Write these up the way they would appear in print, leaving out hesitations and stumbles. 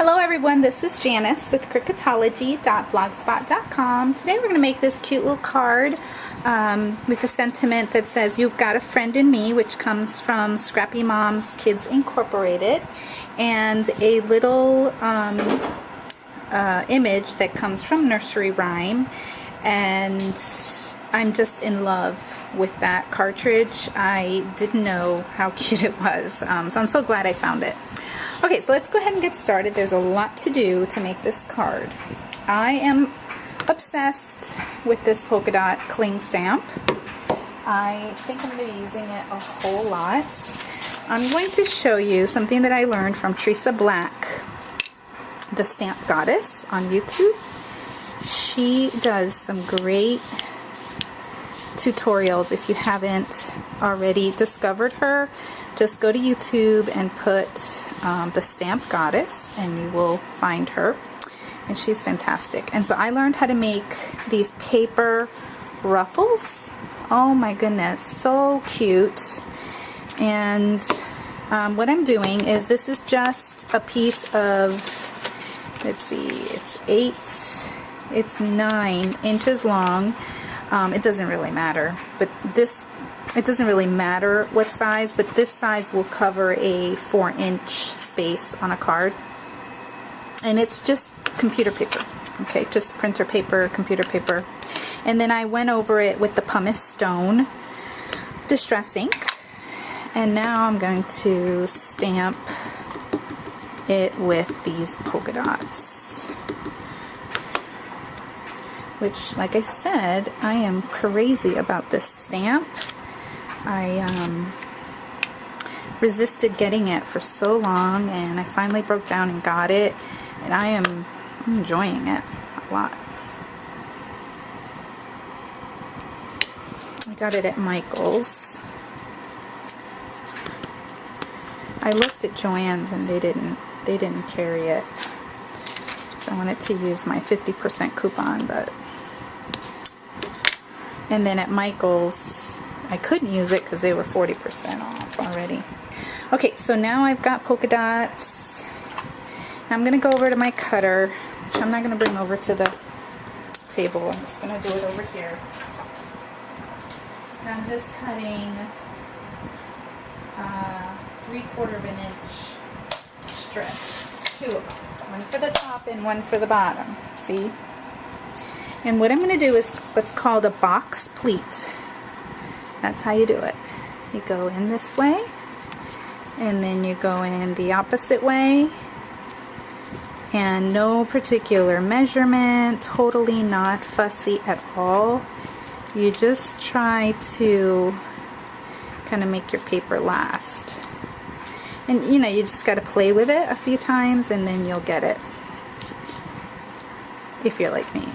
Hello everyone, this is Janice with cricketology.blogspot.com. Today we're going to make this cute little card with a sentiment that says, "You've got a friend in me," which comes from Scrappy Mom's Kids Incorporated, and a little image that comes from Nursery Rhyme. And I'm just in love with that cartridge. I didn't know how cute it was, so I'm so glad I found it. Okay, so let's go ahead and get started. There's a lot to do to make this card. I am obsessed with this polka dot cling stamp. I think I'm going to be using it a whole lot. I'm going to show you something that I learned from Teresa Black, the Stamp Goddess, on YouTube. She does some great tutorials. If you haven't already discovered her, just go to YouTube and put the Stamp Goddess and you will find her, and she's fantastic. And so I learned how to make these paper ruffles. Oh my goodness, so cute. And what I'm doing is, this is just a piece of, let's see, it's 9 inches long. It doesn't really matter, but it doesn't really matter what size, but this size will cover a 4-inch space on a card. And it's just computer paper, okay, just printer paper, computer paper. And then I went over it with the pumice stone distress ink, and now I'm going to stamp it with these polka dots, which, like I said, I am crazy about this stamp. I resisted getting it for so long, and I finally broke down and got it, and I'm enjoying it a lot. I got it at Michael's. I looked at Joann's and they didn't carry it, so I wanted to use my 50% coupon, but, and then at Michael's I couldn't use it because they were 40% off already. Okay, so now I've got polka dots. I'm going to go over to my cutter, which I'm not going to bring over to the table. I'm just going to do it over here. And I'm just cutting 3/4 of an inch strips. 2 of them. One for the top and one for the bottom. See? And what I'm going to do is what's called a box pleat. That's how you do it. You go in this way, and then you go in the opposite way, and no particular measurement, totally not fussy at all. You just try to kind of make your paper last. And you know, you just got to play with it a few times and then you'll get it, if you're like me.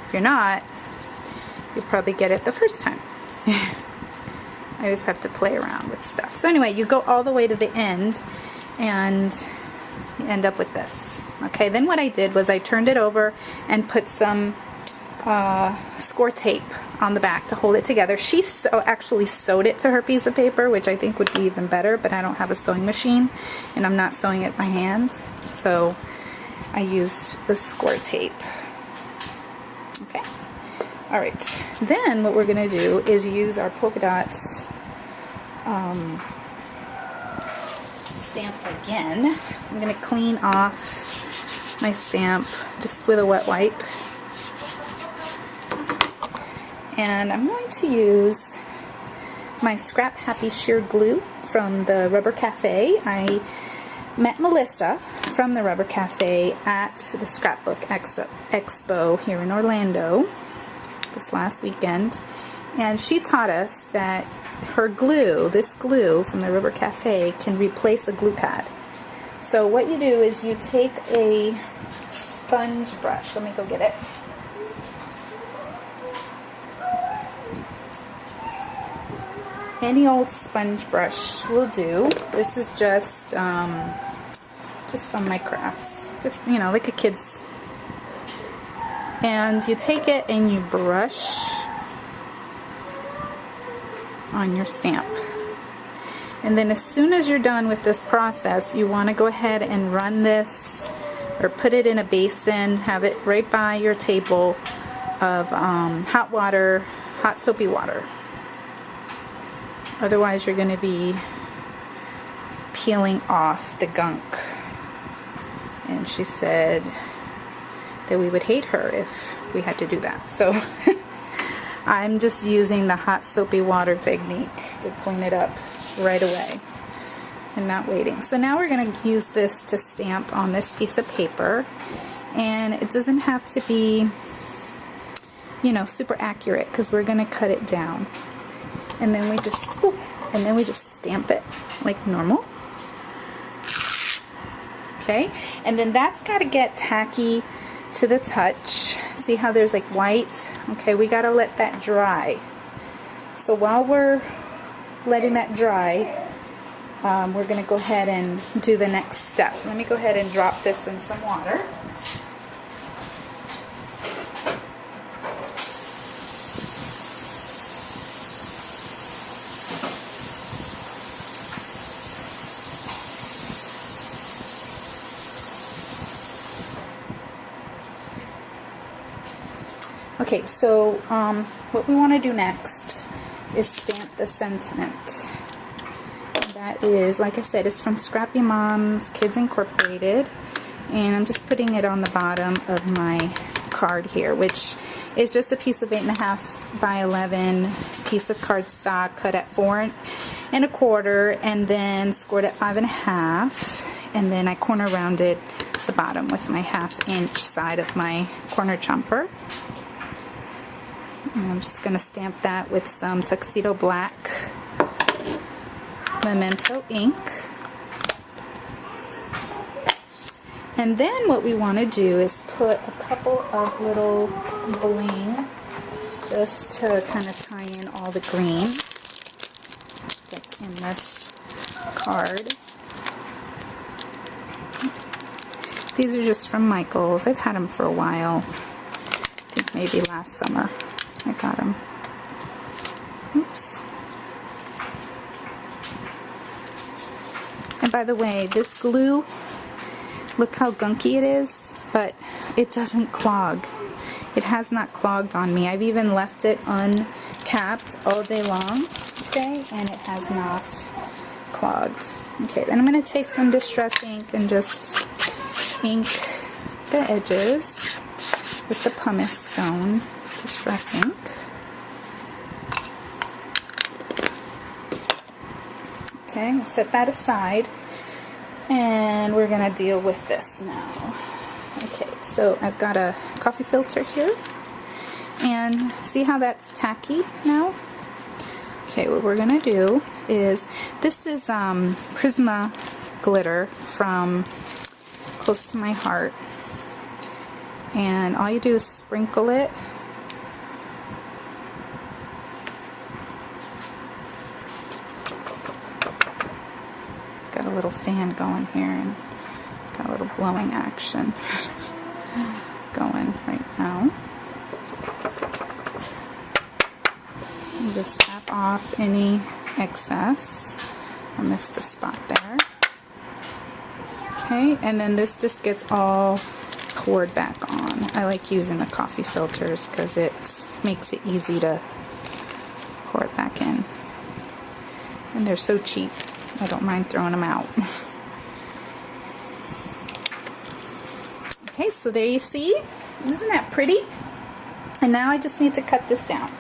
If you're not, you'll probably get it the first time. I always have to play around with stuff. So anyway, you go all the way to the end and you end up with this. Okay, then what I did was I turned it over and put some score tape on the back to hold it together. She actually sewed it to her piece of paper, which I think would be even better, but I don't have a sewing machine and I'm not sewing it by hand, so I used the score tape. Okay. Alright, then what we're going to do is use our polka dots stamp again. I'm going to clean off my stamp just with a wet wipe. And I'm going to use my Scrap Happy sheer glue from the Rubber Cafe. I met Melissa from the Rubber Cafe at the Scrapbook Expo here in Orlando this last weekend, and she taught us that her glue, this glue from the Rubber Cafe, can replace a glue pad. So what you do is you take a sponge brush. Let me go get it. Any old sponge brush will do. This is just from my crafts, just, you know, like a kid's. And you take it and you brush on your stamp. And then as soon as you're done with this process, you want to go ahead and run this or put it in a basin, have it right by your table of hot water, hot soapy water. Otherwise you're going to be peeling off the gunk. And she said that we would hate her if we had to do that. So I'm just using the hot soapy water technique to clean it up right away and not waiting. So now we're going to use this to stamp on this piece of paper, and it doesn't have to be, you know, super accurate because we're going to cut it down, and then we just stamp it like normal. Okay, and then that's got to get tacky to the touch. See how there's like white? Okay, we got to let that dry. So while we're letting that dry, we're going to go ahead and do the next step. Let me go ahead and drop this in some water. Okay, so what we want to do next is stamp the sentiment. That is, like I said, it's from Scrappy Mom's Kids Incorporated, and I'm just putting it on the bottom of my card here, which is just a piece of 8.5 by 11 piece of cardstock cut at 4 1/4 and then scored at 5.5, and then I corner rounded the bottom with my 1/2 inch side of my corner chomper. And I'm just going to stamp that with some Tuxedo Black Memento ink. And then what we want to do is put a couple of little bling just to kind of tie in all the green that's in this card. These are just from Michael's. I've had them for a while. I think maybe last summer I got them. Oops. And by the way, this glue, look how gunky it is, but it doesn't clog. It has not clogged on me. I've even left it uncapped all day long today, and it has not clogged. Okay, then I'm going to take some Distress ink and just ink the edges with the pumice stone Distress ink. Okay, we'll set that aside, and we're going to deal with this now. Okay, so I've got a coffee filter here, and see how that's tacky now? Okay, what we're going to do is, this is Prisma glitter from Close to My Heart, and all you do is sprinkle it. Got a little fan going here and got a little blowing action going right now. And just tap off any excess. I missed a spot there. Okay, and then this just gets all poured back on. I like using the coffee filters because it makes it easy to pour it back in. And they're so cheap. I don't mind throwing them out. Okay, so there you see. Isn't that pretty? And now I just need to cut this down.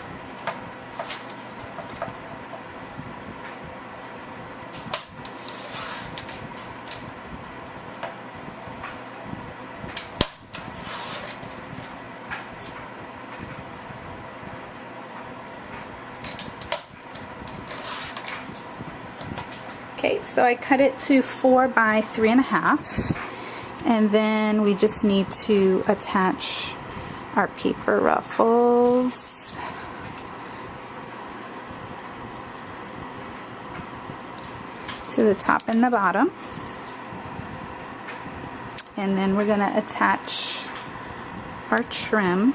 Okay, so I cut it to 4 by 3.5, and then we just need to attach our paper ruffles. To the top and the bottom. And then we're going to attach our trim